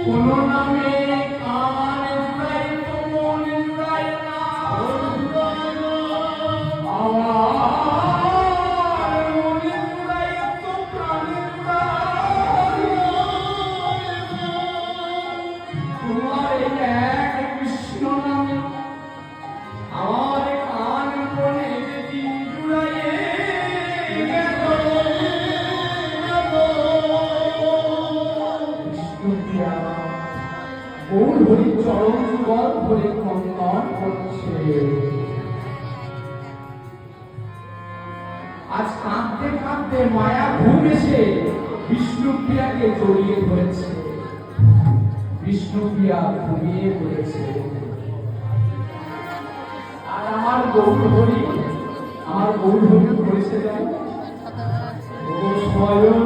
কোনো নামে কান জুড়াই তো মন জুড়াই না, আমার মন জুড়াই তো প্রাণ জুড়াই না। তোমার এই এক কৃষ্ণ নামে আমার কান বনে যদি জুড়াইয়ে গেল। বিষ্ণুপ্রিয়া গৌর হরি চরণ যুগল ধরে ক্রন্দন করছে। আজ কাঁদতে কাঁদতে মায়া ঘুম এসে বিষ্ণুপ্রিয়াকে জড়িয়ে ধরেছে। বিষ্ণুপ্রিয়া ঘুমিয়ে পড়েছে। আর আমার গৌর হরি করেছে দেয় ও স্বয়ং